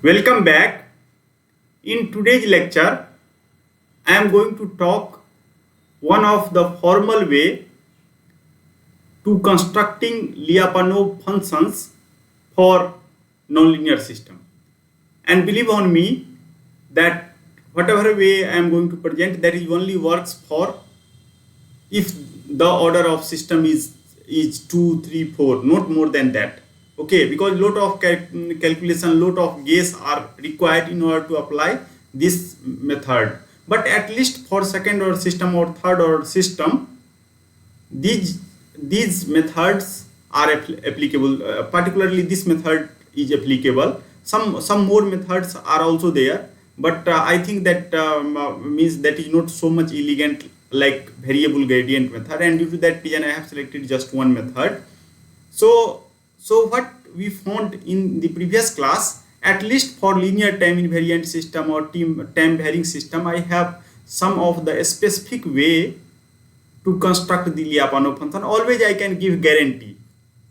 Welcome back. In today's lecture, I am going to talk one of the formal way to constructing Lyapunov functions for nonlinear system. And believe on me that whatever way I am going to present, that is only works for if the order of system is 2, 3, 4, not more than that. Okay, because lot of calculation, lot of guess are required in order to apply this method. But at least for second order system or third order system, these methods are applicable. Particularly this method is applicable. Some more methods are also there, but I think that means that is not so much elegant like variable gradient method, and due to that reason I have selected just one method. So what we found in the previous class, at least for linear time invariant system or time varying system, I have some of the specific way to construct the Lyapunov function. Always I can give guarantee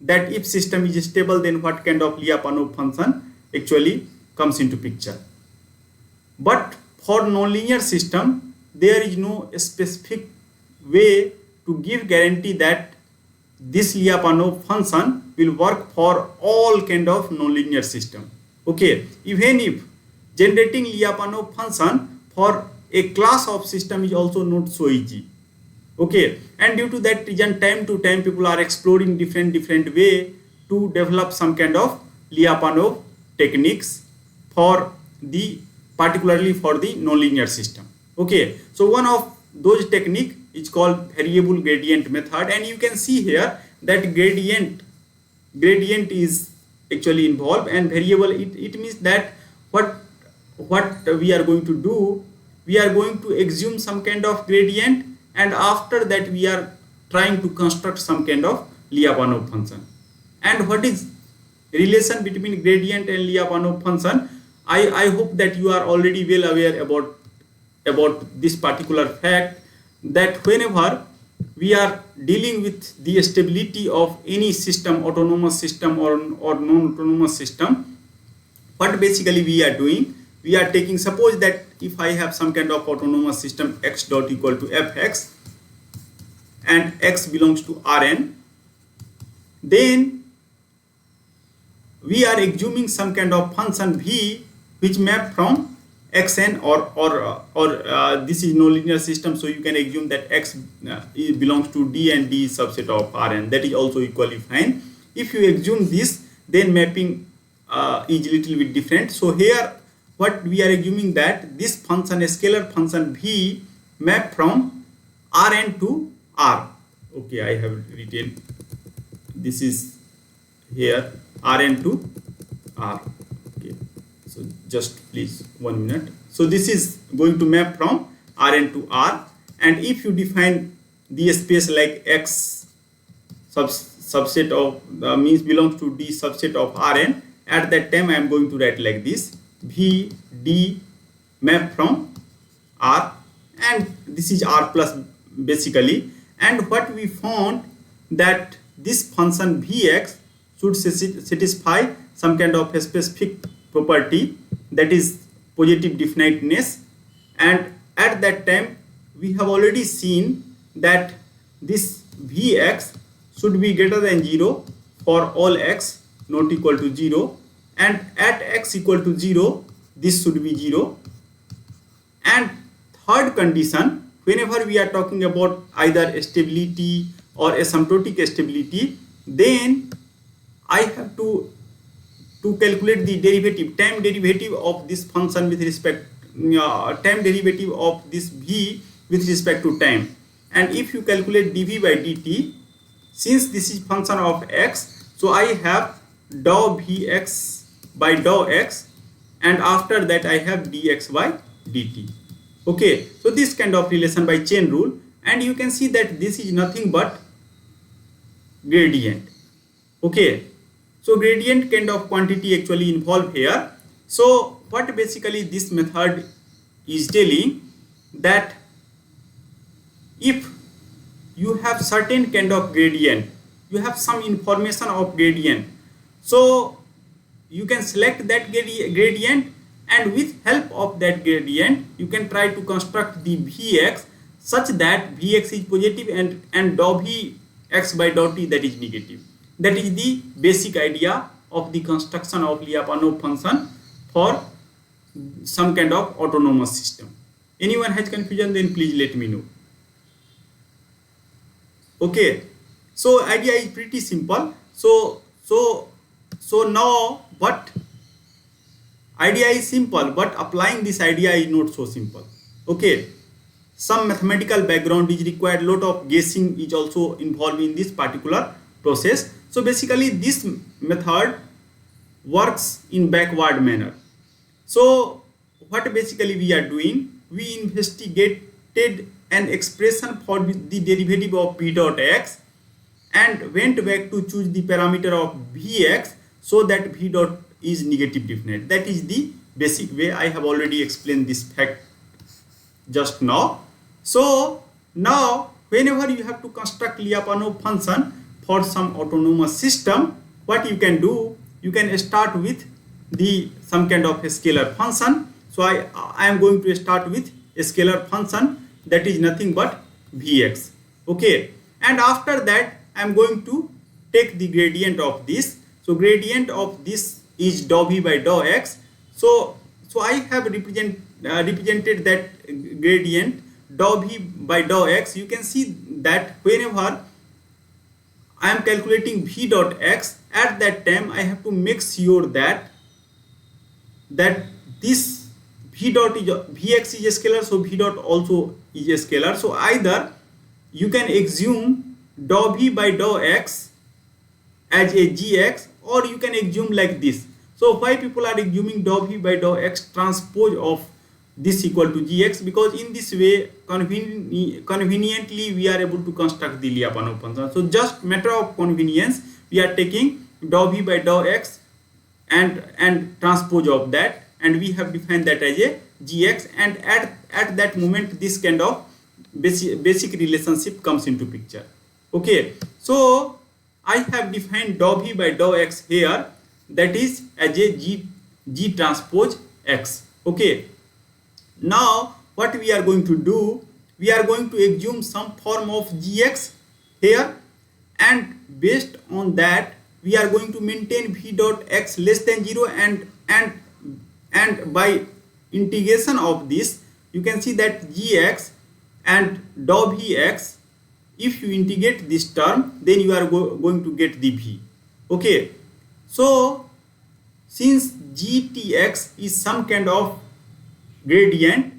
that if system is stable, then what kind of Lyapunov function actually comes into picture. But for nonlinear system, there is no specific way to give guarantee that this Lyapunov function will work for all kind of nonlinear system. Okay, even if generating Lyapunov function for a class of system is also not so easy. Okay, and due to that reason, time to time people are exploring different way to develop some kind of Lyapunov techniques for the particularly for the nonlinear system. Okay, so one of those technique is called variable gradient method, and you can see here that gradient is actually involved, and variable it means that what we are going to do, we are going to assume some kind of gradient, and after that we are trying to construct some kind of Lyapunov function. And what is relation between gradient and Lyapunov function? I hope that you are already well aware about this particular fact, that whenever we are dealing with the stability of any system, autonomous system or non-autonomous system, what basically we are doing, we are taking, suppose that if I have some kind of autonomous system x dot equal to fx and x belongs to Rn, then we are assuming some kind of function v which map from xn or this is nonlinear system, so you can assume that x belongs to d and d is subset of Rn. That is also equally fine. If you assume this, then mapping is little bit different. So here what we are assuming, that this function, a scalar function v, map from Rn to R. Okay, I have written this is here Rn to R. Okay, so just please 1 minute. So this is going to map from Rn to R, and if you define the space like x subset of means belongs to d subset of Rn, at that time I am going to write like this: v d map from R, and this is R plus basically. And what we found, that this function vx should satisfy some kind of a specific property, that is positive definiteness, and at that time we have already seen that this vx should be greater than 0 for all x not equal to 0, and at x equal to 0 this should be 0. And third condition, whenever we are talking about either stability or asymptotic stability, then I have to calculate the derivative, time derivative of this function with respect time derivative of this v with respect to time. And if you calculate dv by dt, since this is function of x, so I have dou vx by dou x, and after that I have dx by dt. Okay, so this kind of relation by chain rule, and you can see that this is nothing but gradient. Okay, so gradient kind of quantity actually involved here. So what basically this method is telling, that if you have certain kind of gradient, you have some information of gradient, so you can select that gradient, and with help of that gradient you can try to construct the Vx such that Vx is positive and dou Vx by dou t, that is negative. That is the basic idea of the construction of Lyapunov function for some kind of autonomous system. Anyone has confusion, then please let me know. Okay, so idea is pretty simple. So now, but idea is simple, but applying this idea is not so simple. Okay, some mathematical background is required, lot of guessing is also involved in this particular process. So basically this method works in backward manner. So what basically we are doing, we investigated an expression for the derivative of v dot x and went back to choose the parameter of Vx so that v dot is negative definite. That is the basic way. I have already explained this fact just now. So now whenever you have to construct Lyapunov function for some autonomous system, what you can do, you can start with the some kind of a scalar function. So I am going to start with a scalar function that is nothing but Vx. Okay, and after that I am going to take the gradient of this. So gradient of this is dou v by dou x. So I have represented that gradient dou v by dou x. You can see that whenever I am calculating v dot x, at that time I have to make sure that this v dot is Vx is a scalar, so v dot also is a scalar. So either you can assume dou v by dou x as a gx, or you can assume like this. So why people are assuming dou v by dou x transpose of this equal to gx? Because in this way conveniently we are able to construct the Lyapunov function. So just matter of convenience, we are taking dou v by dou x and transpose of that, and we have defined that as a gx, and at that moment this kind of basic relationship comes into picture. Okay, so I have defined dou v by dou x here, that is as a g transpose x. Okay, now what we are going to do, we are going to assume some form of gx here, and based on that we are going to maintain v dot x less than 0, and by integration of this you can see that gx and dou vx, if you integrate this term, then you are going to get the v. Okay, so since gtx is some kind of gradient,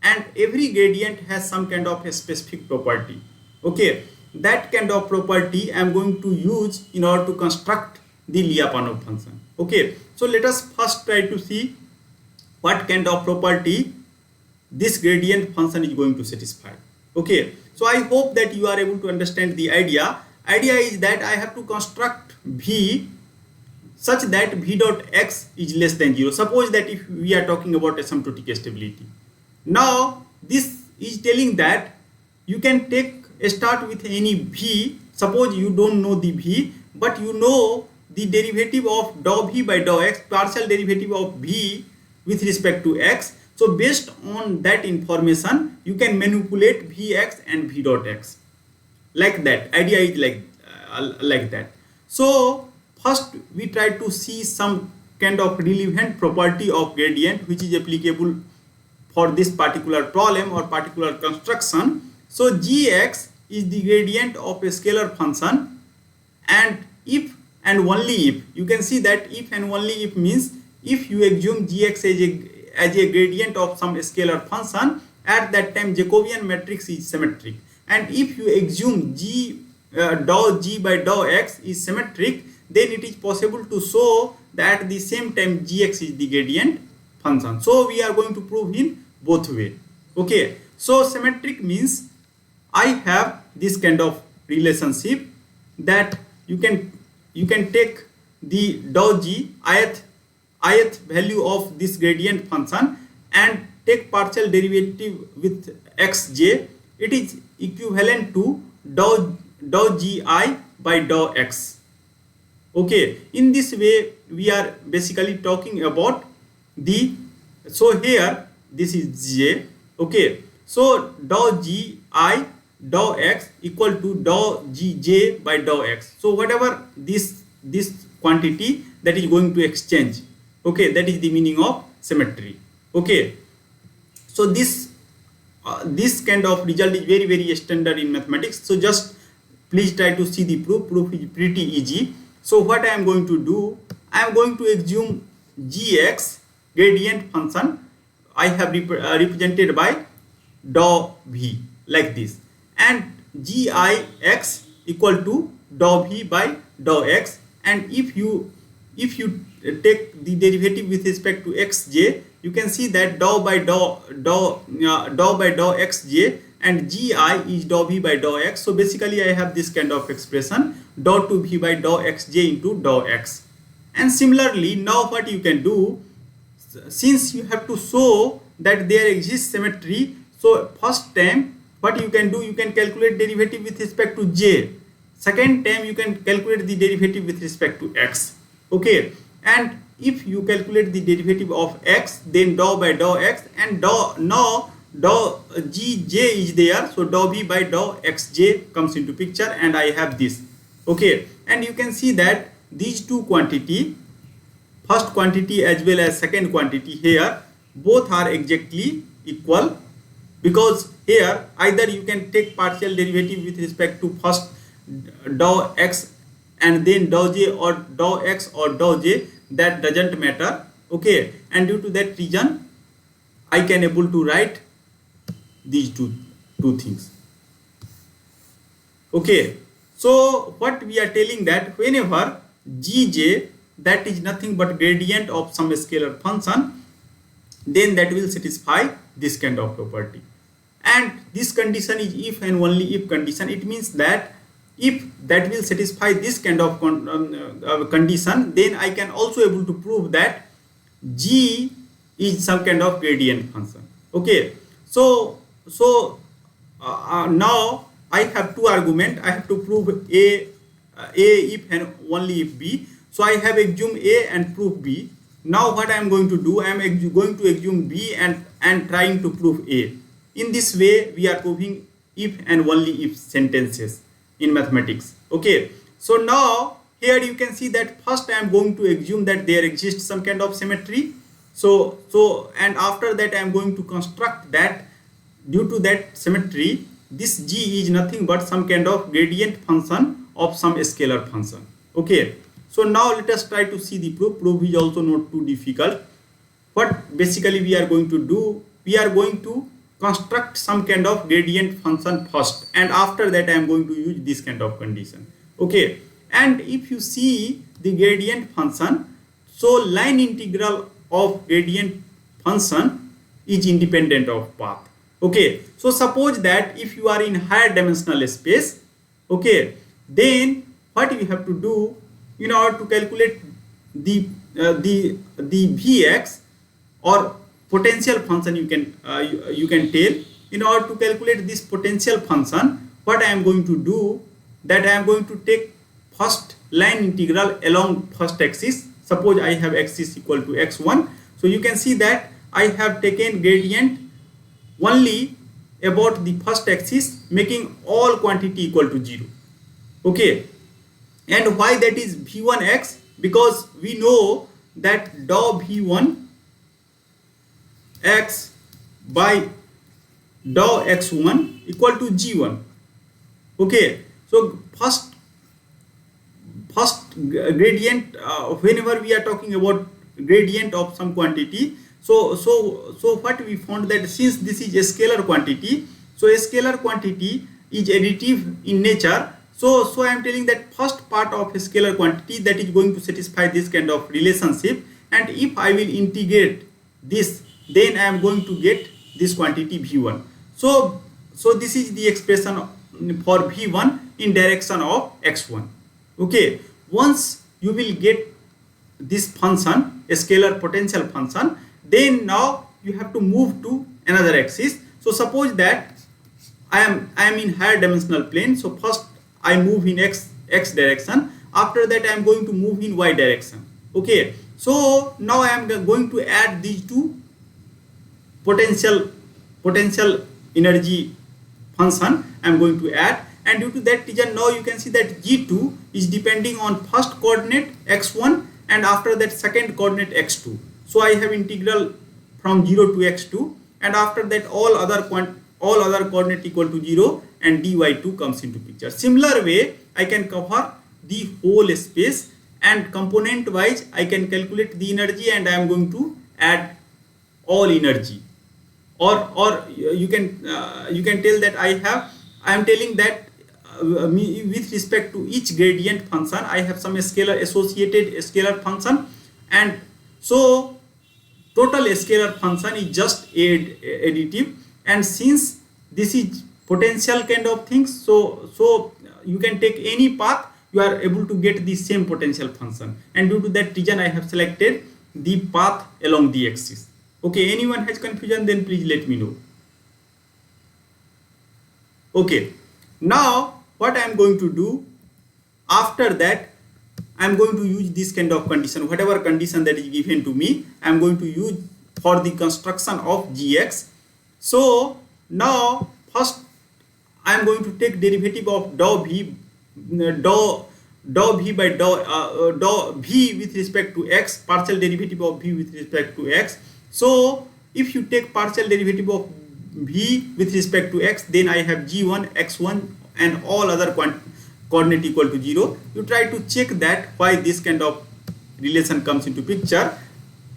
and every gradient has some kind of a specific property, okay, that kind of property I am going to use in order to construct the Lyapunov function. Okay, so let us first try to see what kind of property this gradient function is going to satisfy. Okay, so I hope that you are able to understand the idea. Idea is that I have to construct v such that v dot x is less than 0. Suppose that if we are talking about asymptotic stability, now this is telling that you can start with any v. Suppose you don't know the v, but you know the derivative of dou v by dou x, partial derivative of v with respect to x. So based on that information you can manipulate vx and v dot x like that. Idea is like that. So first we try to see some kind of relevant property of gradient which is applicable for this particular problem or particular construction. So gx is the gradient of a scalar function, and if and only if, you can see that if and only if means if you assume gx as a gradient of some scalar function, at that time Jacobian matrix is symmetric, and if you assume dou g by dou x is symmetric, then it is possible to show that at the same time gx is the gradient function. So we are going to prove in both way. Okay, so symmetric means I have this kind of relationship that you can take the dou g ith value of this gradient function and take partial derivative with xj. It is equivalent to dou gi by dou x. Okay, in this way we are basically talking about the, so here this is j. Okay, so dou g I dou x equal to dou g j by dou x. So whatever this quantity that is going to exchange, okay, that is the meaning of symmetry. Okay, so this kind of result is very standard in mathematics. So just please try to see the proof. Proof is pretty easy. So what I am going to do, I am going to assume gx gradient function I have represented by dou v like this, and gix equal to dou v by dou x. And if you take the derivative with respect to xj, you can see that dou by dou xj and gi is dou v by dou x. So basically I have this kind of expression, dou to v by dou xj into dou x. And similarly, now what you can do, since you have to show that there exists symmetry, so first time what you can do, you can calculate derivative with respect to j. Second time you can calculate the derivative with respect to x. Okay, and if you calculate the derivative of x, then dou by dou x, and dou gj is there, so dou v by dou xj comes into picture, and I have this. Okay, and you can see that these two quantity, first quantity as well as second quantity here, both are exactly equal, because here either you can take partial derivative with respect to first dou x and then dou j, or dou x or dou j, that doesn't matter. Okay, and due to that reason I can able to write these two things. Okay, so what we are telling, that whenever gj, that is nothing but gradient of some scalar function, then that will satisfy this kind of property. And this condition is if and only if condition. It means that if that will satisfy this kind of condition, then I can also able to prove that g is some kind of gradient function. Okay, so now I have two arguments. I have to prove a if and only if b. So I have assumed a and prove b. Now what I am going to do, I am going to assume b and trying to prove a. In this way we are proving if and only if sentences in mathematics. Okay, so now here you can see that first I am going to assume that there exists some kind of symmetry. So and after that I am going to construct that due to that symmetry, this g is nothing but some kind of gradient function of some scalar function. Okay, so now let us try to see the proof. Proof is also not too difficult. What basically we are going to do, we are going to construct some kind of gradient function first, and after that I am going to use this kind of condition. Okay, and if you see the gradient function, so line integral of gradient function is independent of path. Okay, so suppose that if you are in higher dimensional space, okay, then what we have to do in order to calculate the vx or potential function, you can tell, in order to calculate this potential function, what I am going to do, that I am going to take first line integral along first axis. Suppose I have axis equal to x1, so you can see that I have taken gradient only about the first axis, making all quantity equal to 0. Okay, and why that is v1x? Because we know that dou v1 x by dou x1 equal to g1. Okay, so first gradient, whenever we are talking about gradient of some quantity, so what we found, that since this is a scalar quantity, so a scalar quantity is additive in nature. So I am telling that first part of a scalar quantity, that is going to satisfy this kind of relationship, and if I will integrate this, then I am going to get this quantity v1. So this is the expression for v1 in direction of x1. Okay, once you will get this function, a scalar potential function, then now you have to move to another axis. So suppose that I am in higher dimensional plane. So first I move in x direction, after that I am going to move in y direction. Okay, so now I am going to add these two potential energy function I am going to add, and due to that reason now you can see that g2 is depending on first coordinate x1 and after that second coordinate x2. So I have integral from 0 to x2, and after that all other coordinate equal to 0 and dy2 comes into picture. Similar way I can cover the whole space, and component wise I can calculate the energy, and I am going to add all energy. Or you can tell that I am telling that with respect to each gradient function I have some associated scalar function, and so total scalar function is just additive. And since this is potential kind of things, so you can take any path, you are able to get the same potential function, and due to that reason I have selected the path along the axis. Okay, anyone has confusion, then please let me know. Okay, now what I am going to do after that, I am going to use this kind of condition, whatever condition that is given to me I am going to use for the construction of gx. So now first I am going to take derivative of dou v by dou v with respect to x, partial derivative of v with respect to x. So if you take partial derivative of v with respect to x, then I have g1 x1 and all other coordinate equal to 0. You try to check that why this kind of relation comes into picture.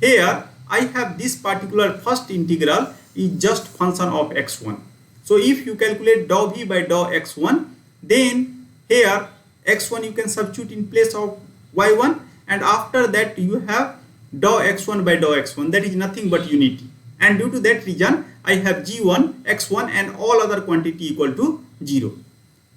Here I have this particular first integral is just function of x1. So if you calculate dou v by dou x1, then here x1 you can substitute in place of y1, and after that you have dou x1 by dou x1, that is nothing but unity, and due to that reason I have g1 x1 and all other quantity equal to 0.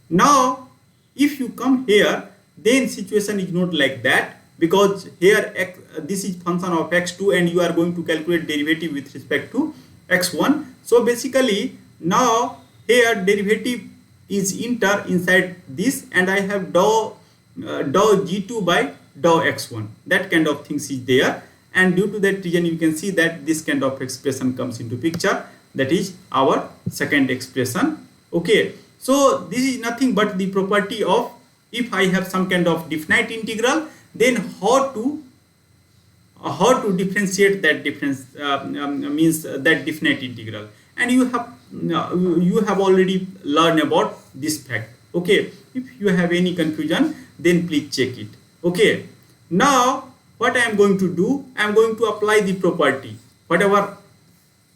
Now if you come here, then situation is not like that, because here this is function of x2 and you are going to calculate derivative with respect to x1. So basically now here derivative is inside this, and I have dou g2 by dou x1, that kind of things is there, and due to that reason you can see that this kind of expression comes into picture, that is our second expression. Okay, so this is nothing but the property of, if I have some kind of definite integral, then how to differentiate that difference means that definite integral, and you have already learned about this fact. Okay, if you have any confusion, then please check it. Okay, now what I am going to do, I am going to apply the property, whatever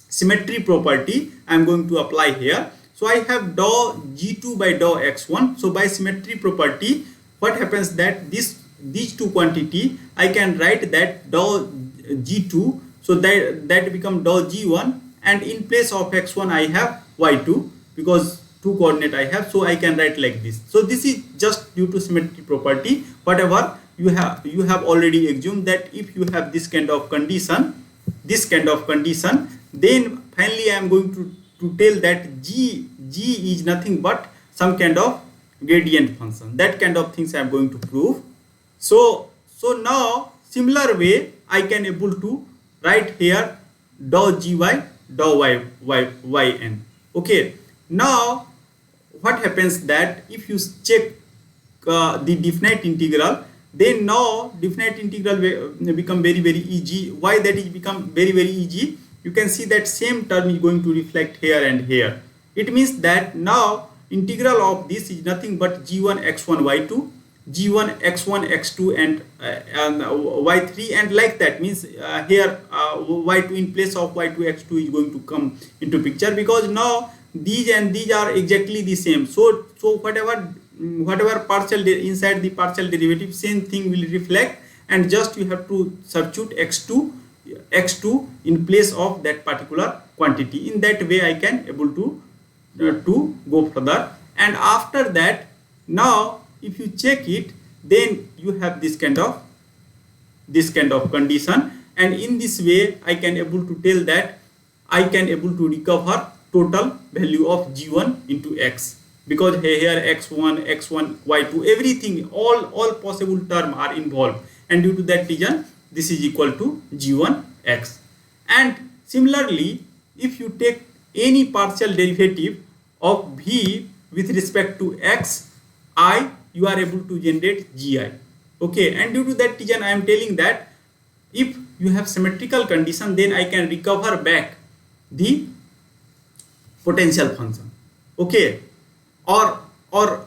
symmetry property I am going to apply here. So I have dou g2 by dou x1. So by symmetry property, what happens that these two quantity I can write that dou g2, so that become dou g1, and in place of x1 I have y2, because two coordinate I have, so I can write like this. So this is just due to symmetry property. Whatever you have already assumed that if you have this kind of condition, then finally I am going to tell that g is nothing but some kind of gradient function. That kind of things I am going to prove. So now similar way I can able to write here dou gy dou yn. Okay, now what happens that if you check the definite integral, then now definite integral will become very easy. Why that is become very easy? You can see that same term is going to reflect here and here. It means that now integral of this is nothing but g1 x1 y2, g1 x1 x2 and y3, and like that means here y2 in place of y2 x2 is going to come into picture, because now these and these are exactly the same. So whatever partial inside the partial derivative, same thing will reflect, and just you have to substitute x2 in place of that particular quantity. In that way I can able to go further, and after that now if you check it, then you have this kind of condition, and in this way I can able to tell that I can able to recover total value of g1 into x. because here x1, x1, y2, everything, all possible term are involved, and due to that reason this is equal to g1x. And similarly, if you take any partial derivative of v with respect to x I, you are able to generate gi. Okay, and due to that reason I am telling that if you have symmetrical condition, then I can recover back the potential function. Okay, or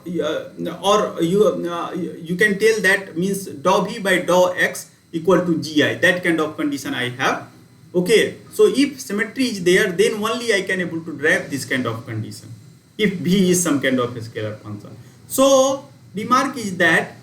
you can tell that means dou v by dou x equal to gi. That kind of condition I have. Okay, so if symmetry is there, then only I can able to derive this kind of condition, if v is some kind of a scalar function. So remark is that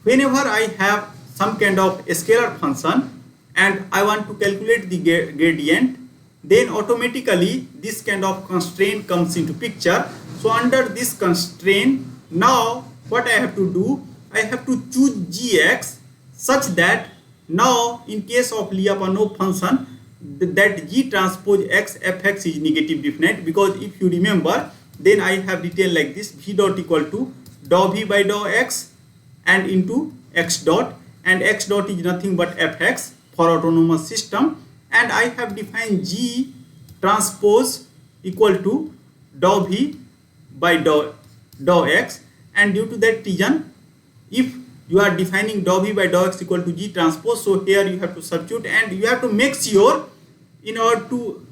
whenever I have some kind of a scalar function and I want to calculate the gradient, then automatically this kind of constraint comes into picture. So under this constraint, now what I have to do, I have to choose gx such that now in case of Lyapunov function, that g transpose x fx is negative definite, because if you remember, then I have written like this: v dot equal to dou v by dou x and into x dot, and x dot is nothing but fx for autonomous system, and I have defined g transpose equal to dou v by dou x, and due to that reason, if you are defining dou v by dou x equal to g transpose, so here you have to substitute, and you have to make sure, in order to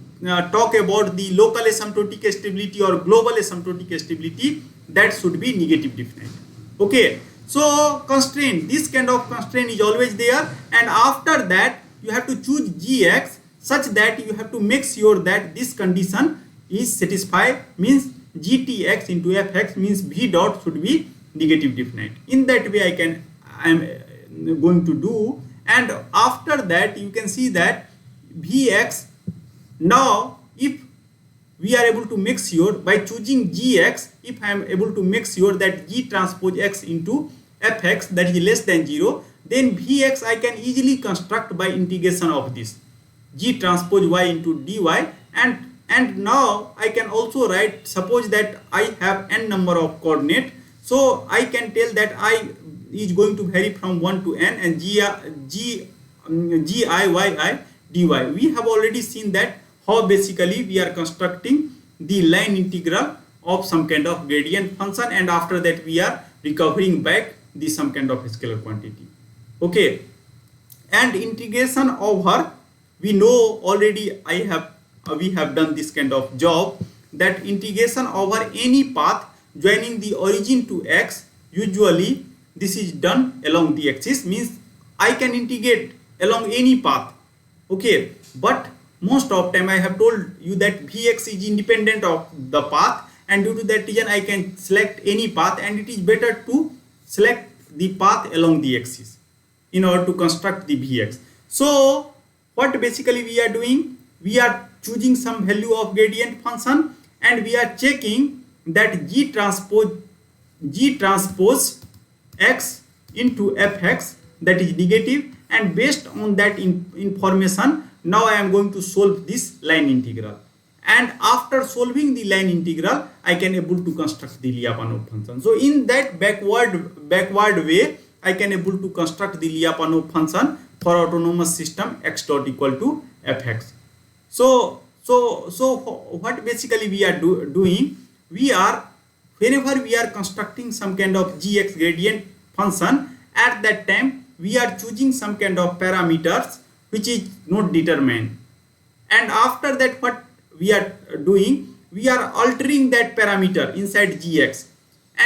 talk about the local asymptotic stability or global asymptotic stability, that should be negative definite. Okay, so constraint, this kind of constraint is always there, and after that you have to choose gx such that you have to make sure that this condition is satisfied, means gtx into fx means v dot should be negative definite. In that way I am going to do, and after that you can see that vx, now if we are able to make sure by choosing gx, if I am able to make sure that g transpose x into fx that is less than 0, then vx I can easily construct by integration of this g transpose y into dy, and now I can also write, suppose that I have n number of coordinate, so I can tell that I is going to vary from 1 to n, and gi yi dy. We have already seen that how basically we are constructing the line integral of some kind of gradient function, and after that we are recovering back the some kind of scalar quantity. Okay, and integration over, we know already we have done this kind of job, that integration over any path joining the origin to x, usually this is done along the axis, means I can integrate along any path. Okay, but most of time I have told you that vx is independent of the path, and due to that reason I can select any path, and it is better to select the path along the axis in order to construct the vx. So what basically we are doing, we are choosing some value of gradient function, and we are checking that g transpose x into fx, that is negative, and based on that information, now I am going to solve this line integral, and after solving the line integral I can able to construct the Lyapunov function. So in that backward way I can able to construct the Lyapunov function for autonomous system x dot equal to fx. So what basically we are doing, we are, whenever we are constructing some kind of gx gradient function, at that time we are choosing some kind of parameters which is not determined, and after that what we are doing, we are altering that parameter inside gx,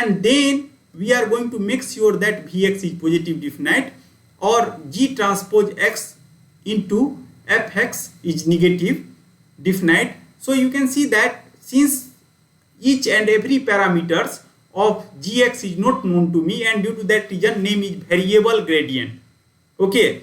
and then we are going to make sure that vx is positive definite, or g transpose x into fx is negative definite. So you can see that since each and every parameters of gx is not known to me, and due to that reason name is variable gradient. Okay,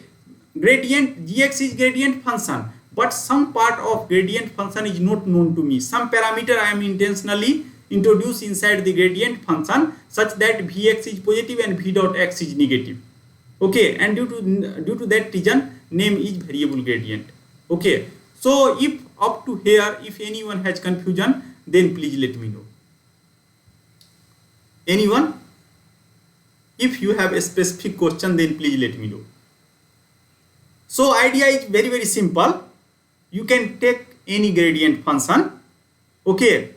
gradient, gx is gradient function, but some part of gradient function is not known to me. Some parameter I am intentionally introduce inside the gradient function such that vx is positive and v dot x is negative. Okay, and due to that reason name is variable gradient. Okay, so if up to here if anyone has confusion, then please let me know. Anyone? If you have a specific question, then please let me know. So idea is very simple. You can take any gradient function, okay,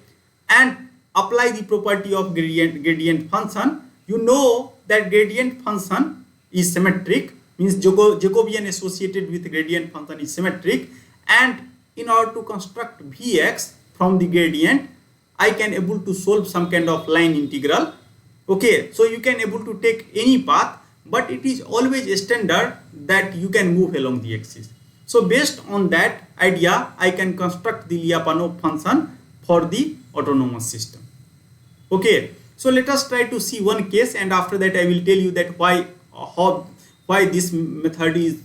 and apply the property of gradient function. You know that gradient function is symmetric, means Jacobian associated with gradient function is symmetric, and in order to construct Vx from the gradient, I can able to solve some kind of line integral. Okay, so you can able to take any path, but it is always a standard that you can move along the axis. So based on that idea, I can construct the Lyapunov function for the autonomous system. Okay, so let us try to see one case, and after that I will tell you that why this method is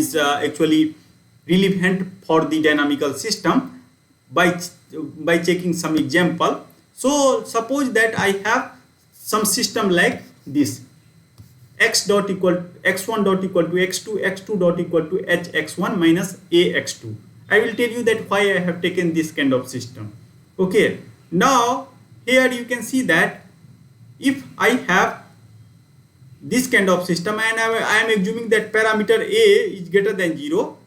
actually relevant for the dynamical system by checking some example. So suppose that I have some system like this: x1 dot equal to x2, x2 dot equal to hx1 minus ax2. I will tell you that why I have taken this kind of system. Okay, now here you can see that if I have this kind of system and I am assuming that parameter a is greater than 0,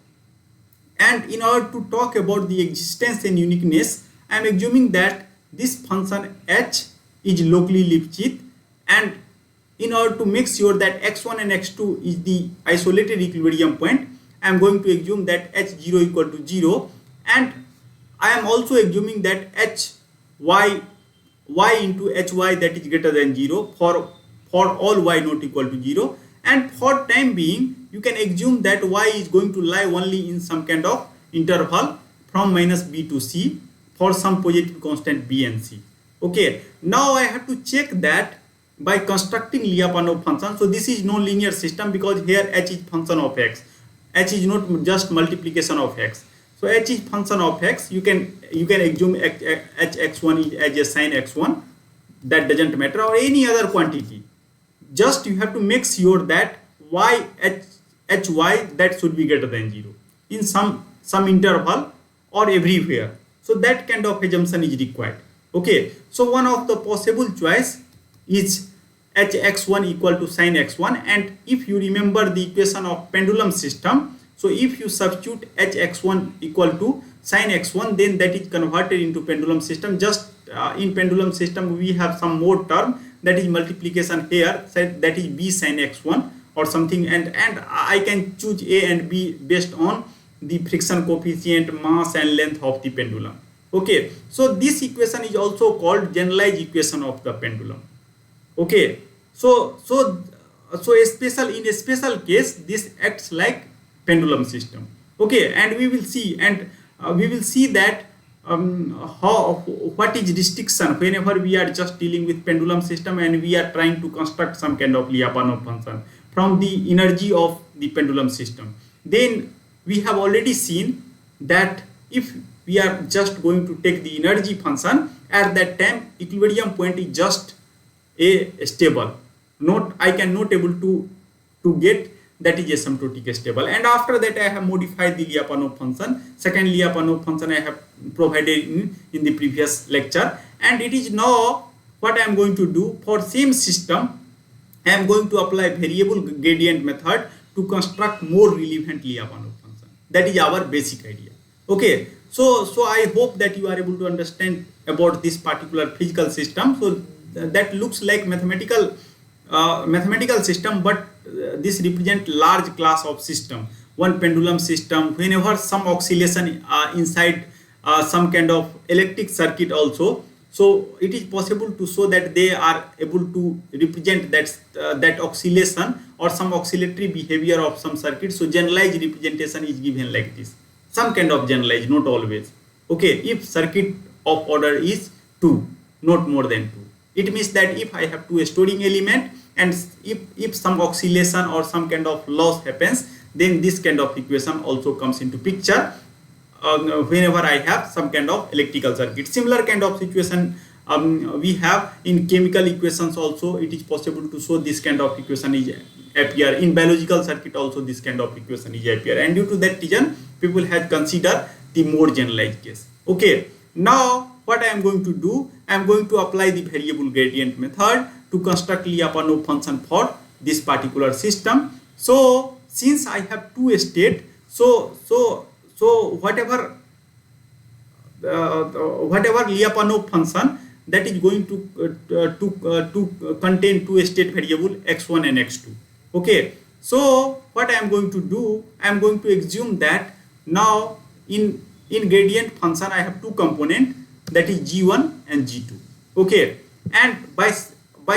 and in order to talk about the existence and uniqueness, I am assuming that this function h is locally Lipschitz, and in order to make sure that x1 and x2 is the isolated equilibrium point, I am going to assume that h0 equal to 0, and I am also assuming that y into hy that is greater than 0 for all y not equal to 0, and for time being you can assume that y is going to lie only in some kind of interval from minus b to c for some positive constant b and c. Okay, now I have to check that by constructing Lyapunov function. So this is non-linear system because here h is function of x. H is not just multiplication of x. So h is function of x. You can assume hx1 as a sin x1. That doesn't matter, or any other quantity. Just you have to make sure that hy that should be greater than 0 in some interval or everywhere. So that kind of assumption is required. Okay, so one of the possible choice is hx1 equal to sin x1, and if you remember the equation of pendulum system, so if you substitute hx1 equal to sin x1, then that is converted into pendulum system. Just in pendulum system we have some more term, that is multiplication here, that is b sin x1 or something, and I can choose a and b based on the friction coefficient, mass and length of the pendulum. Okay, so this equation is also called generalized equation of the pendulum. Okay, so in a special case this acts like pendulum system. Okay, and we will see that what is restriction whenever we are just dealing with pendulum system and we are trying to construct some kind of Lyapunov function from the energy of the pendulum system. Then we have already seen that if we are just going to take the energy function, at that time equilibrium point is just a stable. I cannot able to get that is asymptotic stable, and after that I have modified the Lyapunov function. Second Lyapunov function I have provided in the previous lecture, and it is now what I am going to do for same system. I am going to apply variable gradient method to construct more relevant Lyapunov function. That is our basic idea. Okay, so I hope that you are able to understand about this particular physical system. So that looks like mathematical system, but this represent large class of system. One pendulum system, whenever some oscillation inside some kind of electric circuit also, so it is possible to show that they are able to represent that oscillation or some oscillatory behavior of some circuit. So generalized representation is given like this, some kind of generalized, not always. Okay, if circuit of order is 2, not more than 2, it means that if I have two storing element and if some oscillation or some kind of loss happens, then this kind of equation also comes into picture whenever I have some kind of electrical circuit. Similar kind of situation we have in chemical equations also. It is possible to show this kind of equation is appear in biological circuit also. This kind of equation is appear, and due to that reason people have considered the more generalized case. Okay, now what I am going to do, I am going to apply the variable gradient method to construct Lyapunov function for this particular system. So since I have two state, so whatever Lyapunov function, that is going to contain two state variable x1 and x2. Okay, so what I am going to do, I am going to assume that now in gradient function I have two component, that is g1 and g2. Okay, and by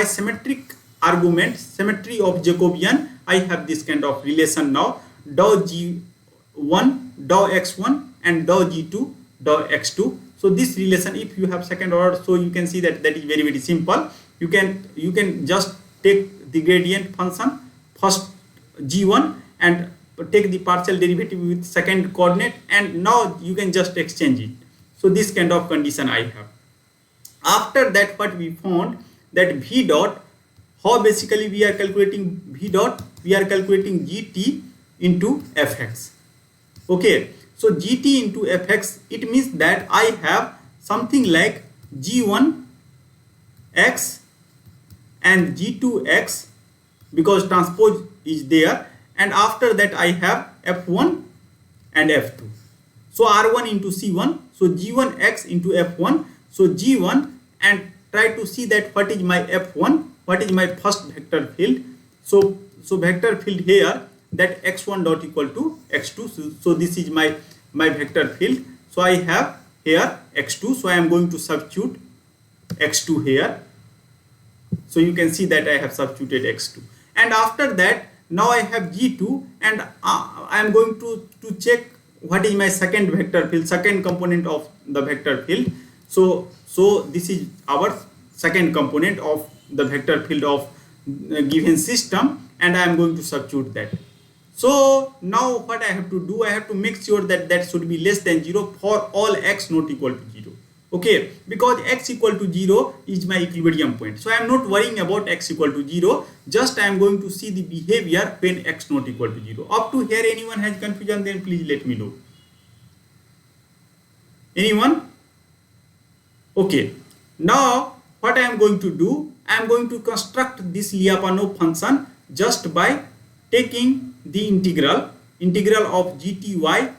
symmetric argument, symmetry of Jacobian, I have this kind of relation now, dou g1 dou x1 and dou g2 dou x2. So this relation, if you have second order, so you can see that is very simple. You can just take the gradient function first g1 and take the partial derivative with second coordinate, and now you can just exchange it. So this kind of condition I have. After that, what we found that v dot, how basically we are calculating v dot, we are calculating gt into fx. Okay, so gt into fx, it means that I have something like g1 x and g2 x, because transpose is there, and after that I have f1 and f2. So r1 into c1, so g1 x into f1, so g1, and try to see that what is my f1, what is my first vector field. So vector field here, that x1 dot equal to x2, so this is my vector field. So I have here x2, so I am going to substitute x2 here. So you can see that I have substituted x2, and after that now I have g2, and I am going to check what is my second vector field, second component of the vector field. So this is our second component of the vector field of given system, and I am going to substitute that. So now what I have to do, I have to make sure that should be less than 0 for all x not equal to 0. Okay, because x equal to 0 is my equilibrium point. So I am not worrying about x equal to 0, just I am going to see the behavior when x not equal to 0. Up to here anyone has confusion, then please let me know. Anyone? Okay, now what I am going to do, I am going to construct this Lyapunov function just by taking the integral of gty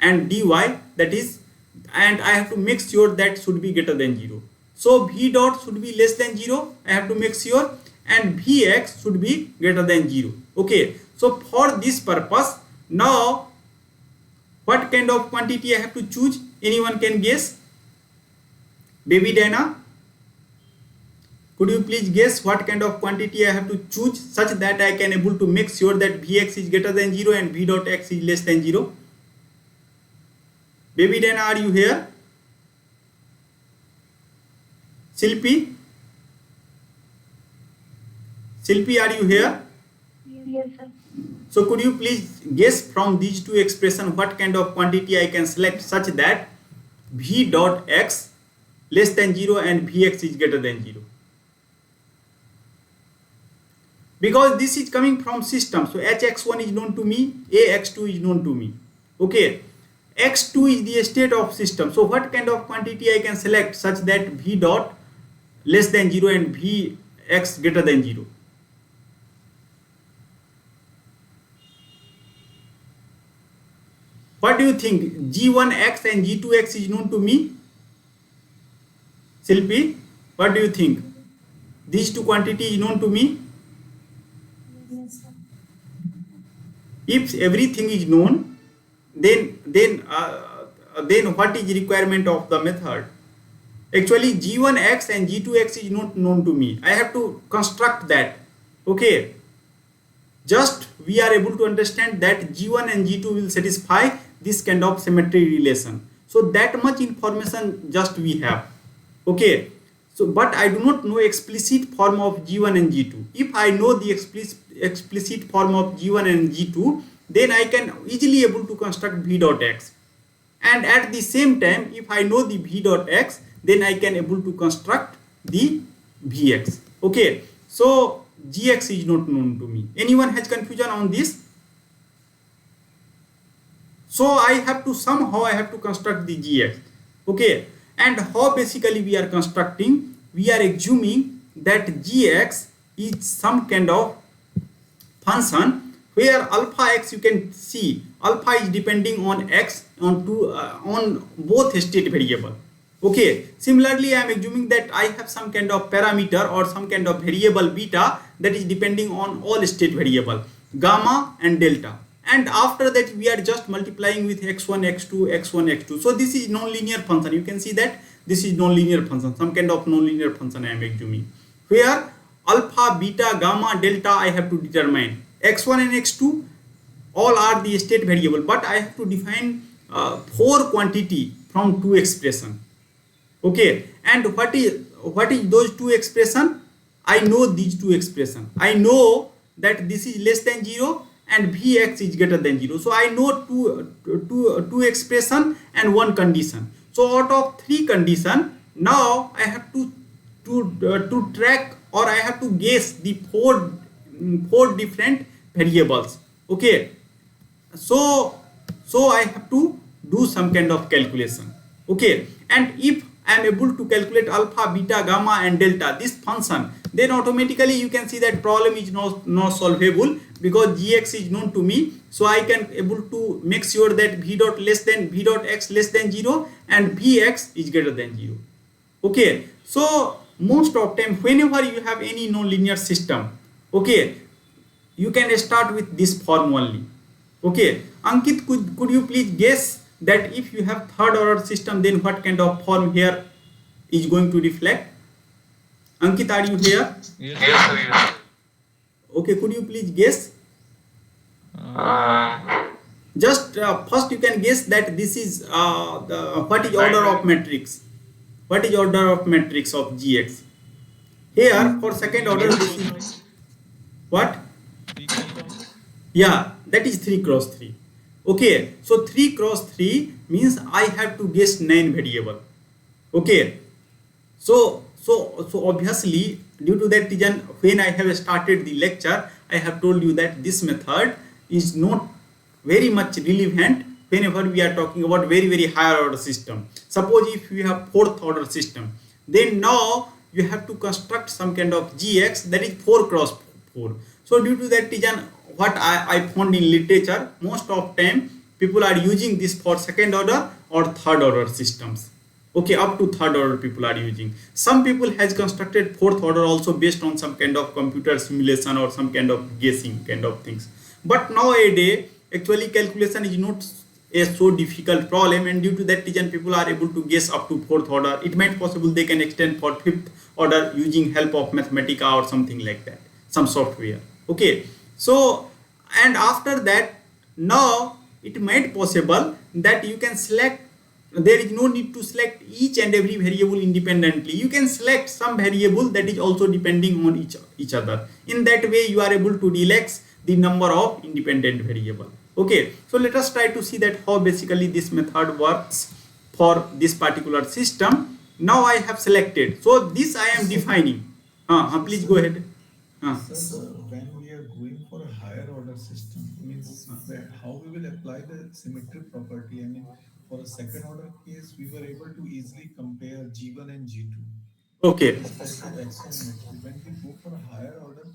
and dy, that is, and I have to make sure that should be greater than 0. So v dot should be less than 0, I have to make sure, and vx should be greater than 0. Okay, so for this purpose, now what kind of quantity I have to choose? Anyone can guess? Baby Dana, could you please guess what kind of quantity I have to choose such that I can able to make sure that vx is greater than 0 and v dot x is less than 0? Baby Dana, are you here? Silpi, are you here? Yes, sir. So could you please guess from these two expressions what kind of quantity I can select such that v dot x less than 0 and vx is greater than 0? Because this is coming from system, so hx1 is known to me, ax2 is known to me. Okay, x2 is the state of system, so what kind of quantity I can select such that v dot less than 0 and vx greater than 0? What do you think? G1x and G2x is known to me. Silpi, what do you think? These two quantities is known to me. Yes, sir. If everything is known, then what is the requirement of the method? Actually, G1x and G2x is not known to me. I have to construct that. Okay. Just we are able to understand that G1 and G2 will satisfy this kind of symmetry relation. So that much information just we have. Okay. So but I do not know explicit form of G1 and G2. If I know the explicit form of G1 and G2, then I can easily able to construct v dot x. And at the same time, if I know the v dot x, then I can able to construct the vx. Okay. So gx is not known to me. Anyone has confusion on this? So I have to somehow construct the gx. Okay. And how basically we are constructing? We are assuming that gx is some kind of function where alpha x, you can see alpha is depending on x on both state variable. Okay, similarly I am assuming that I have some kind of parameter or some kind of variable beta that is depending on all state variable gamma and delta, and after that we are just multiplying with x1 x2 x1 x2. So this is nonlinear function. You can see that this is nonlinear function, some kind of nonlinear function I am assuming, where alpha, beta, gamma, delta I have to determine. X1 and x2 all are the state variable, but I have to define 4 quantity from 2 expression. Okay, and what is those 2 expression? I know these 2 expression. I know that this is less than 0 and Vx is greater than 0. So I know two expression and 1 condition. So out of 3 condition, now I have to track, or I have to guess the four different variables. Okay, so I have to do some kind of calculation. Okay, and if I am able to calculate alpha, beta, gamma and delta, this function, then automatically you can see that problem is not solvable, because gx is known to me. So I can able to make sure that v dot x less than 0 and vx is greater than 0. Okay, so most of time whenever you have any nonlinear system, okay, you can start with this form only. Okay, Ankit, could you please guess that if you have third order system, then what kind of form here is going to reflect? Ankit, are you here? Yes, sir. Yes. Okay, could you please guess? Just first you can guess that this is what is order of matrix? What is order of matrix of gx? Here for second order this is what? 3 cross. Yeah, that is 3 cross 3. Okay, so 3 cross 3 means I have to guess 9 variable. Okay, so obviously due to that reason, when I have started the lecture, I have told you that this method is not very much relevant whenever we are talking about very higher order system. Suppose if you have 4th order system, then now you have to construct some kind of gx that is 4 cross 4. So due to that reason, what I found in literature, most of time people are using this for second order or third order systems. Okay, up to third order people are using. Some people has constructed 4th order also based on some kind of computer simulation or some kind of guessing kind of things. But nowadays actually calculation is not a so difficult problem, and due to that reason people are able to guess up to 4th order. It might possible they can extend for 5th order using help of Mathematica or something like that, some software. Okay, so and after that, now it might possible that you can select, there is no need to select each and every variable independently. You can select some variable that is also depending on each other. In that way you are able to relax the number of independent variable. Okay, so let us try to see that how basically this method works for this particular system. Now I have selected, so this I am defining. Please go ahead. Sir, when we are going for a higher order system, means that how we will apply the symmetry property. I mean, for a second order case, we were able to easily compare G1 and G2 Okay, with respect to X1 and X2. When we go for a higher order,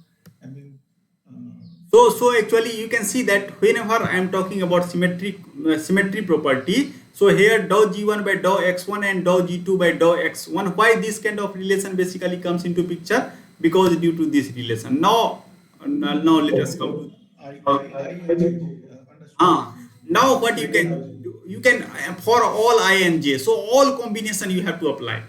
I mean, so actually you can see that whenever I am talking about symmetry property, so here dou g1 by dou x1 and dou g2 by dou x1, why this kind of relation basically comes into picture? Because due to this relation. Now let us come to I and J. Understood. now what you can do, you can for all I and j, so all combination you have to apply.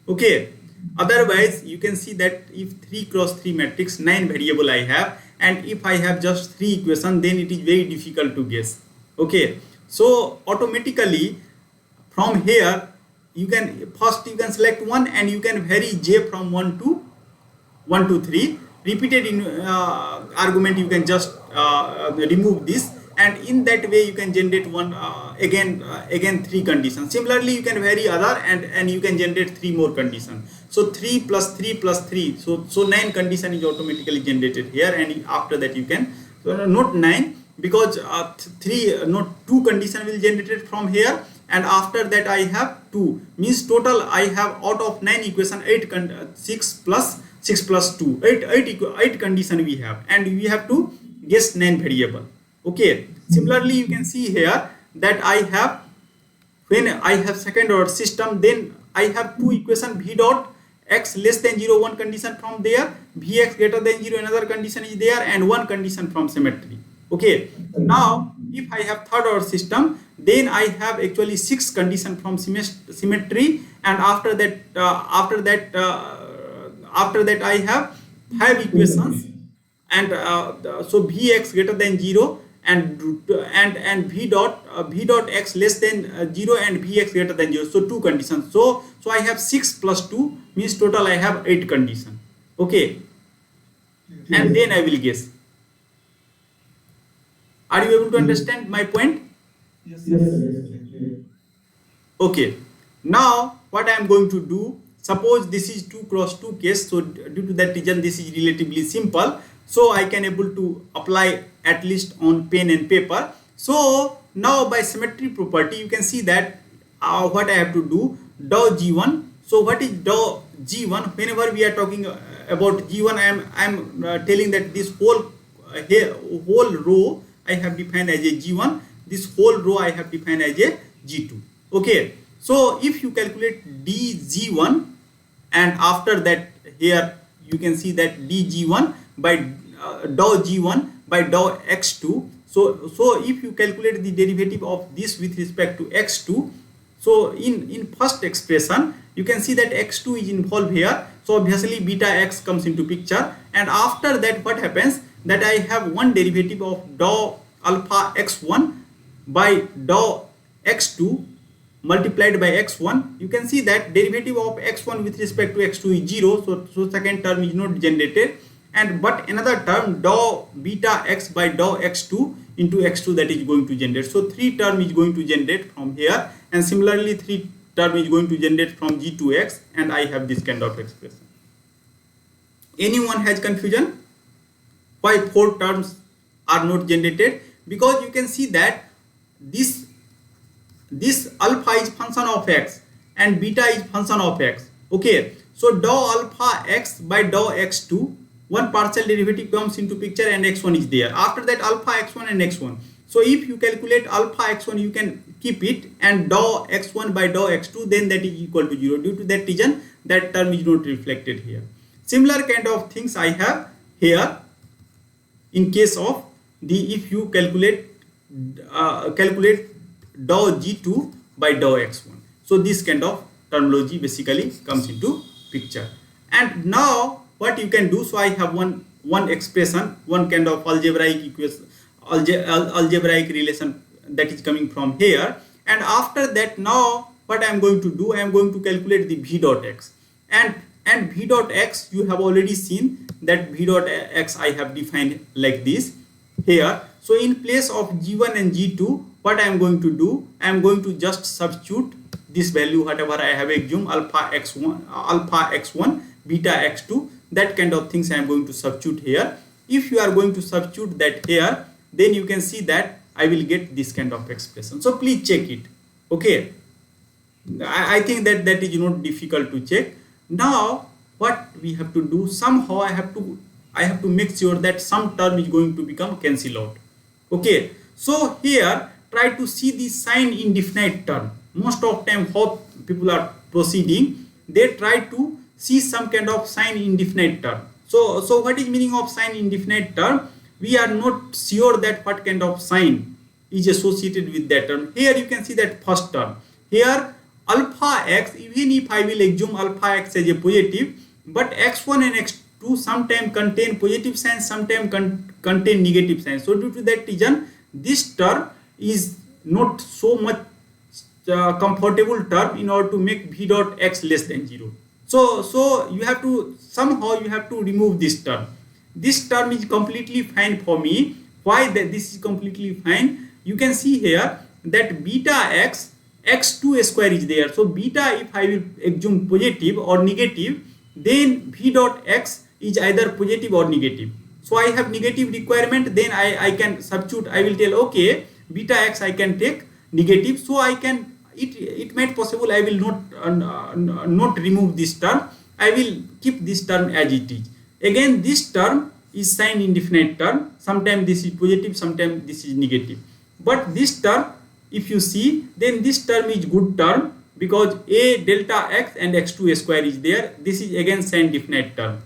Okay, otherwise you can see that if 3 cross 3 matrix, 9 variable I have, and if I have just 3 equation, then it is very difficult to guess. Okay, so automatically from here you can first you can select one, and you can vary j from 1 to 3. Repeated in argument you can just remove this, and in that way you can generate one again 3 conditions. Similarly you can vary other, and you can generate 3 more conditions. So 3 plus 3 plus 3, so 9 condition is automatically generated here, and after that you can, so not 9, because 2 condition will generated from here, and after that I have 2, means total I have out of 9 equation 6 plus 2, 8 condition we have, and we have to guess 9 variable. Okay, similarly you can see here that I have, when I have second order system, then I have two equation v dot x less than 0 one condition from there, vx greater than 0 another condition is there, and one condition from symmetry. Okay, now if I have third order system, then I have actually 6 condition from symmetry, and after that I have 5 equations, and so vx greater than 0 and v dot x less than 0 and vx greater than 0, so 2 conditions. So I have 6 plus 2 means total I have 8 condition. Okay, and then I will guess. Are you able to understand my point? Yes, yes. Okay, now what I am going to do, suppose this is 2 cross 2 case, so due to that reason this is relatively simple, so I can able to apply at least on pen and paper. So now by symmetry property you can see that what I have to do, dou g1. So what is dou g1? Whenever we are talking about g1, I am telling that this whole row I have defined as a g1, this whole row I have defined as a g2. Okay, so if you calculate dg1, and after that here you can see that dg1 by dou g1 by dou x2. So if you calculate the derivative of this with respect to x2, so in first expression you can see that x2 is involved here, so obviously beta x comes into picture, and after that what happens, that I have one derivative of dou alpha x1 by dou x2 multiplied by x1. You can see that derivative of x1 with respect to x2 is 0, so second term is not generated, and but another term dou beta x by dou x2 into x2 that is going to generate. So 3 term is going to generate from here, and similarly 3 term is going to generate from g2x, and I have this kind of expression. Anyone has confusion why 4 terms are not generated? Because you can see that this alpha is function of x and beta is function of x. Okay, so dou alpha x by dou x2, one partial derivative comes into picture and x1 is there. After that alpha x1 and x1. So if you calculate alpha x1, you can keep it, and dou x1 by dou x2, then that is equal to 0. Due to that reason, that term is not reflected here. Similar kind of things I have here in case of the, if you calculate dou g2 by dou x1. So this kind of terminology basically comes into picture. And now what you can do, so I have one expression, one kind of algebraic equation, algebraic relation that is coming from here, and after that now what I am going to do, I am going to calculate the v dot x, and v dot x you have already seen that v dot x I have defined like this here. So in place of g1 and g2, what I am going to do, I am going to just substitute this value whatever I have assumed, alpha x1 beta x2, that kind of things I am going to substitute here. If you are going to substitute that here, then you can see that I will get this kind of expression. So please check it. Okay, I think that is not difficult to check. Now what we have to do, somehow I have to make sure that some term is going to become cancel out. Okay, so here try to see the sign indefinite term. Most of time how people are proceeding, they try to see some kind of sign indefinite term. So what is meaning of sign indefinite term? We are not sure that what kind of sign is associated with that term. Here you can see that first term. Here alpha x, even if I will assume alpha x as a positive, but x1 and x2 sometimes contain positive signs, sometimes contain negative signs. So due to that reason, this term is not so much comfortable term in order to make v dot x less than 0. So you have to somehow remove this term. This term is completely fine for me. Why that this is completely fine? You can see here that beta x x2 square is there. So beta, if I will assume positive or negative, then v dot x is either positive or negative. So I have negative requirement, then I can substitute. I will tell okay, beta x I can take negative, so I can it might possible I will not remove this term. I will keep this term as it is. Again, this term is sign indefinite term. Sometimes this is positive, sometimes this is negative. But this term, if you see, then this term is good term because a delta x and x2 square is there. This is again sign definite term.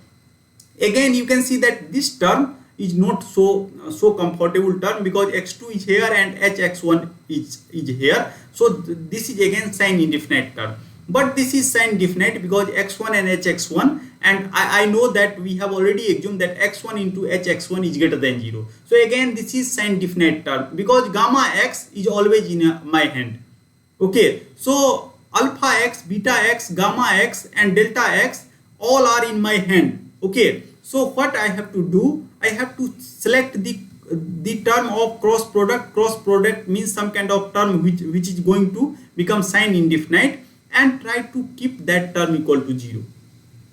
Again, you can see that this term is not so comfortable term because x2 is here and hx1 is here. So this is again sign indefinite term. But this is sign definite because x1 and hx1, and I know that we have already assumed that x1 into hx1 is greater than 0. So again, this is sign definite term because gamma x is always in my hand. Okay, so alpha x, beta x, gamma x and delta x all are in my hand. Okay, so what I have to do, I have to select the term of cross product. Cross product means some kind of term which is going to become sign indefinite, and try to keep that term equal to 0.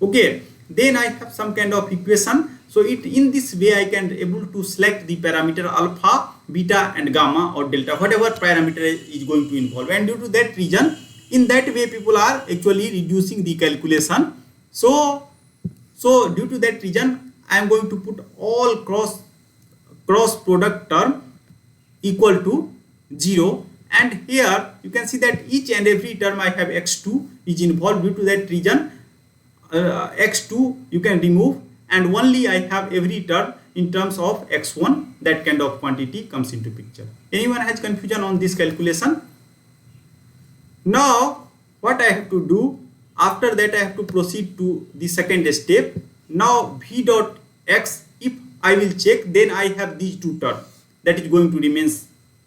Okay, then I have some kind of equation. So in this way I can able to select the parameter alpha, beta and gamma or delta, whatever parameter is going to involve. And due to that reason, in that way people are actually reducing the calculation. So due to that reason, I am going to put all cross product term equal to 0. And here you can see that each and every term I have x2 is involved. Due to that reason, x2 you can remove, and only I have every term in terms of x1. That kind of quantity comes into picture. Anyone has confusion on this calculation? Now what I have to do, after that I have to proceed to the second step. Now v dot x, if I will check, then I have these two terms that is going to remain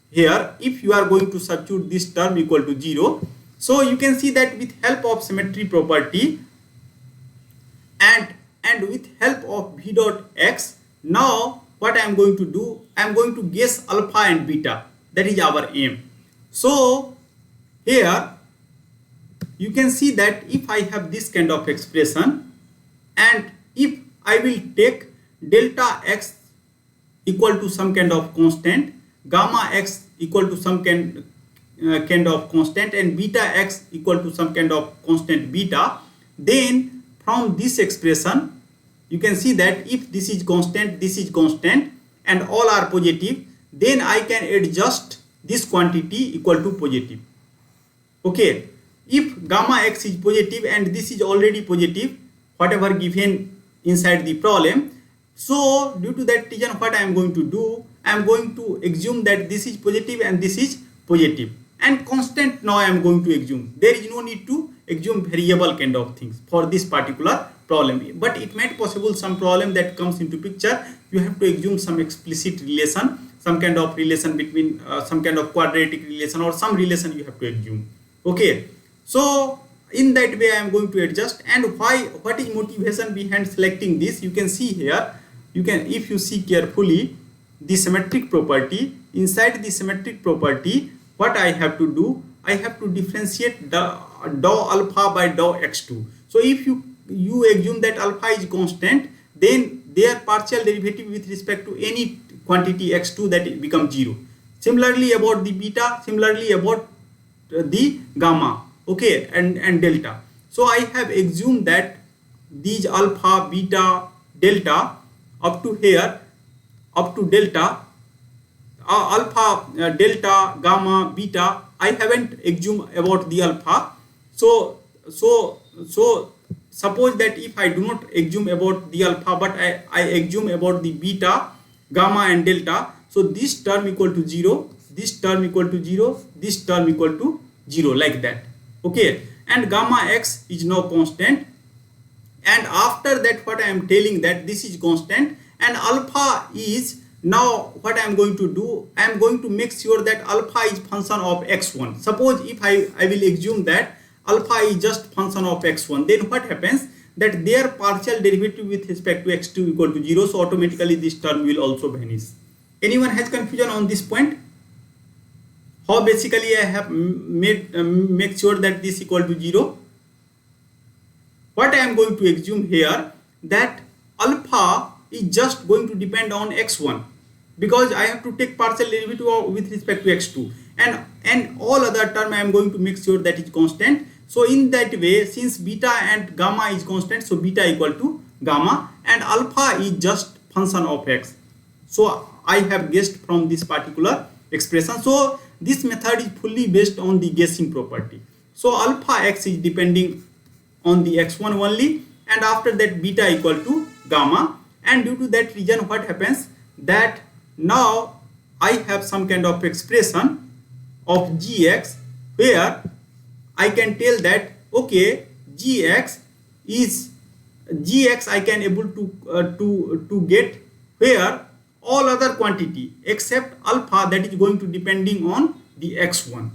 here. If you are going to substitute this term equal to 0, so you can see that with help of symmetry property and with help of v dot x, now what I am going to do, I am going to guess alpha and beta. That is our aim. So here you can see that if I have this kind of expression, and if I will take delta x equal to some kind of constant, gamma x equal to some kind of constant, and beta x equal to some kind of constant beta, then from this expression you can see that if this is constant, and all are positive, then I can adjust this quantity equal to positive. Okay, if gamma x is positive and this is already positive, whatever given inside the problem, so due to that reason, what I am going to do, I am going to assume that this is positive and this is positive, and constant now I am going to assume. There is no need to assume variable kind of things for this particular problem, but it might possible some problem that comes into picture. You have to assume some explicit relation, some kind of relation between some kind of quadratic relation or some relation you have to assume. Okay, so in that way I am going to adjust. And what is motivation behind selecting this? You can see here, you can, if you see carefully the symmetric property, inside the symmetric property, what I have to do, I have to differentiate the dou alpha by dou x2. So if you assume that alpha is constant, then their partial derivative with respect to any quantity x2, that becomes 0. Similarly about the beta, similarly about the gamma, okay, and delta. So I have assumed that these alpha, beta, delta up to here, up to delta, alpha, delta, gamma, beta, I haven't assumed about the alpha. So suppose that if I do not assume about the alpha, but I assume about the beta, gamma and delta, so this term equal to 0, this term equal to 0, this term equal to 0, like that. Okay, and gamma x is now constant, and after that what I am telling that this is constant, and alpha is, now what I am going to do, I am going to make sure that alpha is function of x1. Suppose if I will assume that alpha is just function of x1, then what happens, that their partial derivative with respect to x2 equal to 0, so automatically this term will also vanish. Anyone has confusion on this point? How basically I have made make sure that this equal to 0? What I am going to assume here, that alpha is just going to depend on x1, because I have to take partial derivative with respect to x2. and all other term I am going to make sure that is constant. So in that way, since beta and gamma is constant, so beta equal to gamma and alpha is just function of x. So I have guessed from this particular expression. So this method is fully based on the guessing property. So alpha x is depending on the x1 only, and after that beta equal to gamma, and due to that reason what happens that now I have some kind of expression of gx where I can tell that okay, gx I can able to get where all other quantity except alpha, that is going to depending on the x1.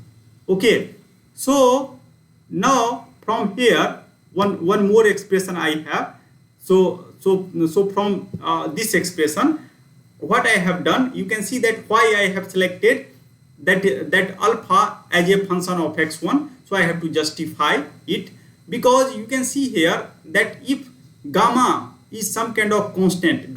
Okay, so now from here one more expression I have. So from this expression what I have done, you can see that why I have selected that alpha as a function of x1. So I have to justify it, because you can see here that if gamma is some kind of constant,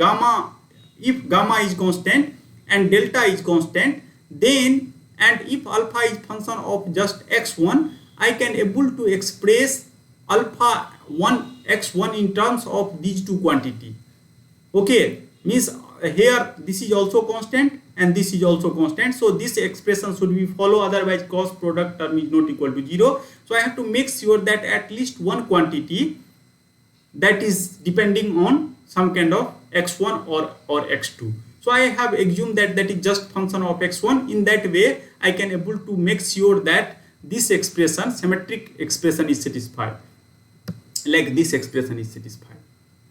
if gamma is constant and delta is constant, then and if alpha is function of just x1, I can able to express alpha 1 x1 in terms of these two quantity. Okay, means here this is also constant and this is also constant, so this expression should be follow, otherwise cross product term is not equal to 0. So I have to make sure that at least one quantity that is depending on some kind of x1 or x2. So I have assumed that that is just function of x1. In that way I can able to make sure that this expression, symmetric expression, is satisfied, like this expression is satisfied.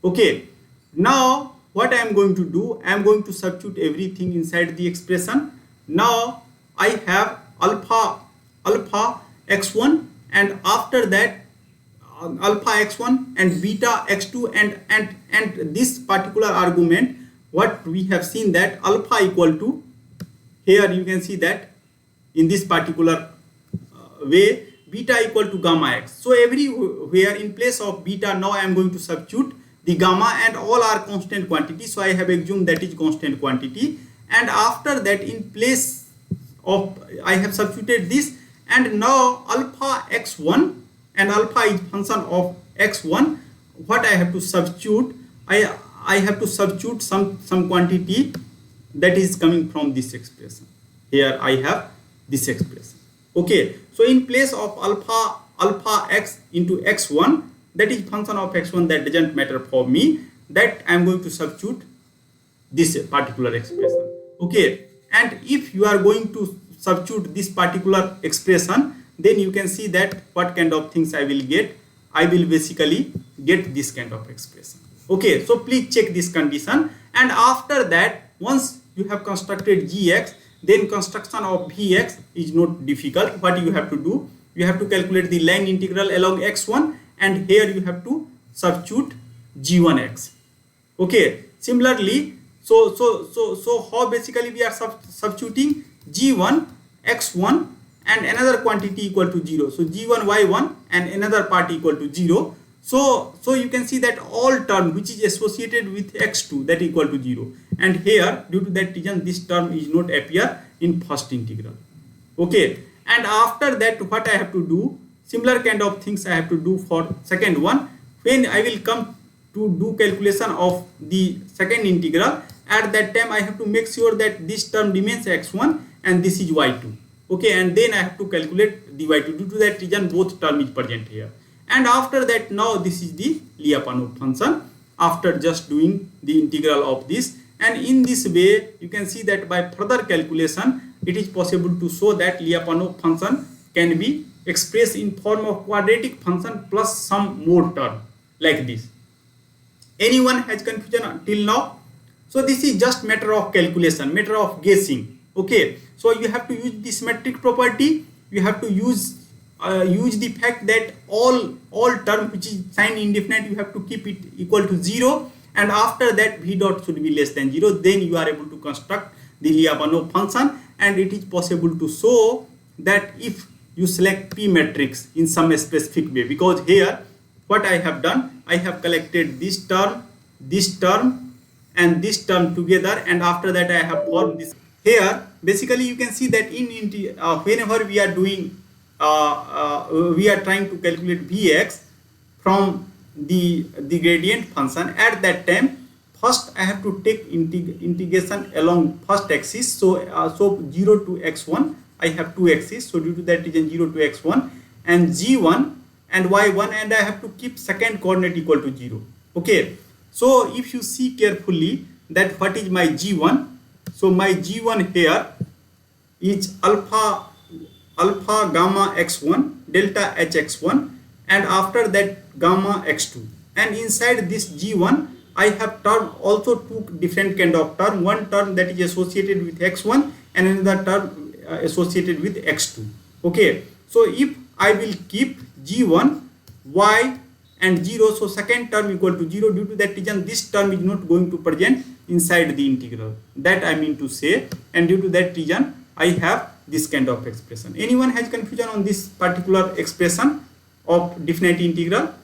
Okay, now what I am going to do, I am going to substitute everything inside the expression. Now I have alpha x1, and after that alpha x1 and beta x2, and this particular argument what we have seen that alpha equal to, here you can see that in this particular way beta equal to gamma x. So everywhere in place of beta now I am going to substitute the gamma, and all are constant quantity. So I have assumed that is constant quantity, and after that in place of I have substituted this, and now alpha x1 and alpha is function of x1. What I have to substitute, I have to substitute some quantity that is coming from this expression. Here I have this expression. Okay, so in place of alpha x into x1, that is function of x1, that doesn't matter for me, that I am going to substitute this particular expression. Okay, and if you are going to substitute this particular expression, then you can see that what kind of things I will get. I will basically get this kind of expression. Okay, so please check this condition, and after that once you have constructed gx, then construction of vx is not difficult. What you have to do, you have to calculate the line integral along x1, and here you have to substitute g1x. Okay, similarly, so how basically we are substituting g1 x1 and another quantity equal to 0, so g1 y1 and another part equal to 0. So you can see that all term which is associated with x2, that equal to 0, and here due to that reason this term is not appear in first integral. Okay, and after that what I have to do, similar kind of things I have to do for second one. When I will come to do calculation of the second integral, at that time I have to make sure that this term remains x1 and this is y2. Okay, and then I have to calculate the y2. Due to that reason both term is present here. And after that now this is the Lyapunov function after just doing the integral of this, and in this way you can see that by further calculation it is possible to show that Lyapunov function can be expressed in form of quadratic function plus some more term like this. Anyone has confusion till now? So this is just matter of calculation, matter of guessing. Okay, so you have to use the symmetric property, you have to use the fact that all term which is sign indefinite you have to keep it equal to 0, and after that v dot should be less than 0, then you are able to construct the Lyapunov function, and it is possible to show that if you select p matrix in some specific way, because here what I have done, I have collected this term and this term together, and after that I have formed this here basically you can see that whenever we are doing we are trying to calculate Vx from the gradient function, at that time first I have to take integration along first axis. So 0 to x1 I have two axes, so due to that region 0 to x1 and g1 and y1, and I have to keep second coordinate equal to 0. Okay, so if you see carefully that what is my g1, so my g1 here is alpha gamma x1 delta hx1, and after that gamma x2, and inside this g1 I have term also two different kind of term, one term that is associated with x1 and another term associated with x2. Okay, so if I will keep g1 y and 0, so second term equal to 0, due to that reason this term is not going to present inside the integral, that I mean to say, and due to that reason I have this kind of expression. Anyone has confusion on this particular expression of definite integral?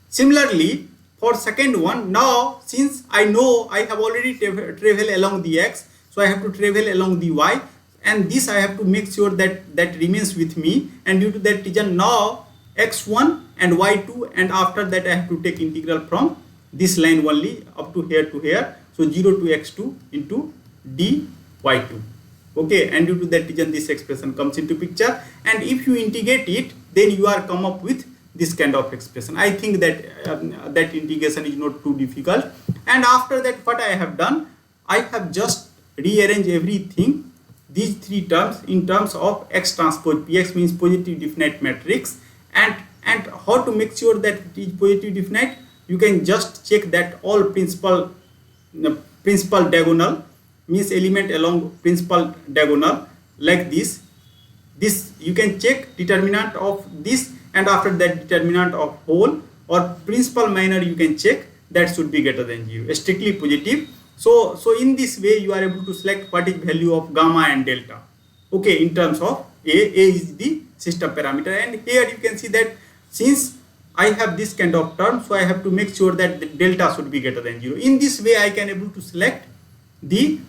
Similarly, for second one, now since I know I have already travel along the x, so I have to travel along the y, and this I have to make sure that that remains with me, and due to that reason now x1 and y2, and after that I have to take integral from this line only up to here, so 0 to x2 into dy2. Okay, and due to that reason this expression comes into picture, and if you integrate it, then you are come up with this kind of expression. I think that that integration is not too difficult. And after that, what I have done, I have just rearranged everything, these three terms, in terms of x transpose px, means positive definite matrix. And how to make sure that it is positive definite, you can just check that all principal diagonal, means element along principal diagonal, like this you can check determinant of this, and after that determinant of whole or principal minor you can check, that should be greater than 0, strictly positive. So in this way you are able to select what is value of gamma and delta. Okay, in terms of a is the system parameter, and here you can see that since I have this kind of term, so I have to make sure that the delta should be greater than 0. In this way I can able to select that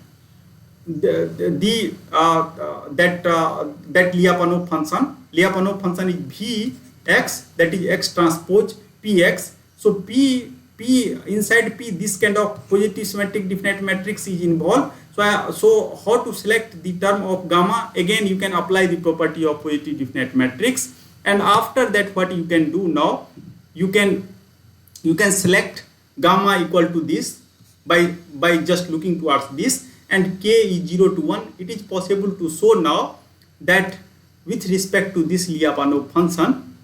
Lyapunov function. Lyapunov function is Vx, that is x transpose Px. So P inside P, this kind of positive symmetric definite matrix is involved. So how to select the term of gamma? Again, you can apply the property of positive definite matrix, and after that what you can do now, you can select gamma equal to this by just looking towards this, and k is 0 to 1. It is possible to show now that with respect to this Lyapunov function,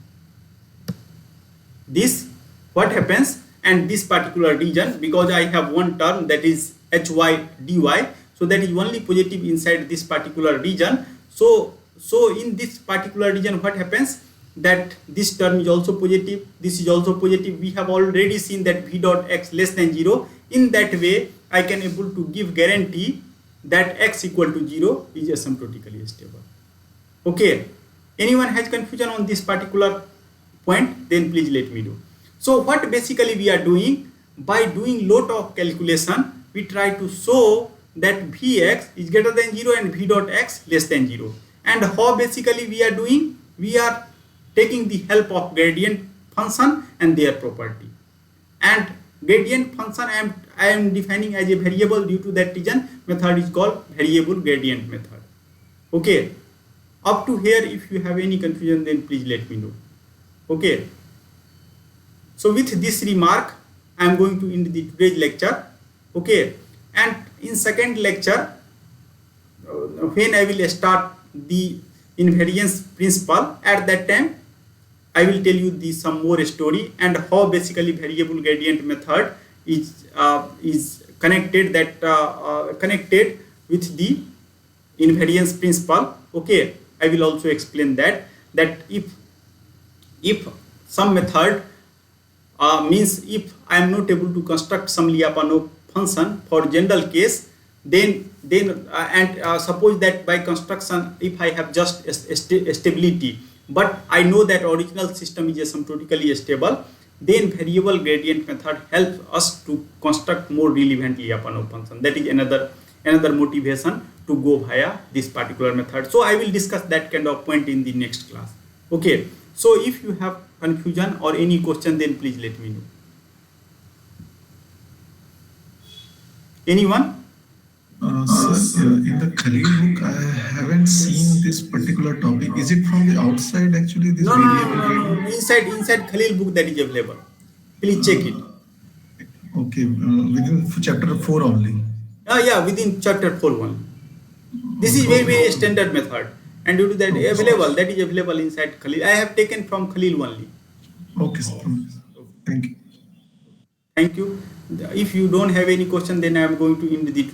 this what happens, and this particular region, because I have one term that is hy dy, so that is only positive inside this particular region. So in this particular region what happens, that this term is also positive, this is also positive. We have already seen that v dot x less than 0. In that way I can able to give guarantee that x equal to 0 is asymptotically stable. Okay, anyone has confusion on this particular point, then please let me know. So what basically we are doing, by doing lot of calculation, we try to show that Vx is greater than 0 and v dot x less than 0. And how basically we are doing, we are taking the help of gradient function and their property. And gradient function I am defining as a variable, due to that reason method is called variable gradient method. Okay, up to here if you have any confusion, then please let me know. Okay, so with this remark I am going to end the today's lecture. Okay, and in second lecture when I will start the invariance principle, at that time I will tell you some more story, and how basically variable gradient method is connected connected with the invariance principle. Okay, I will also explain that if some method means if I am not able to construct some Lyapunov function for general case, then suppose that by construction if I have just stability, but I know that original system is asymptotically stable, then variable gradient method helps us to construct more relevant Lyapunov function. That is another motivation to go via this particular method. So I will discuss that kind of point in the next class. Okay, so if you have confusion or any question, then please let me know. Anyone? Sir, in the Khalil book, I haven't seen this particular topic. Is it from the outside actually, this No, no, no, variable no, no, no. gradient? Inside Khalil book that is available. Please check it. Okay, within chapter 4 only. Yeah, within chapter 4 only. This is Okay, very standard method, and due to that okay, available, that is available inside Khalil. I have taken from Khalil only. okay, sir. Thank you. Thank you. If you don't have any question, then I am going to end the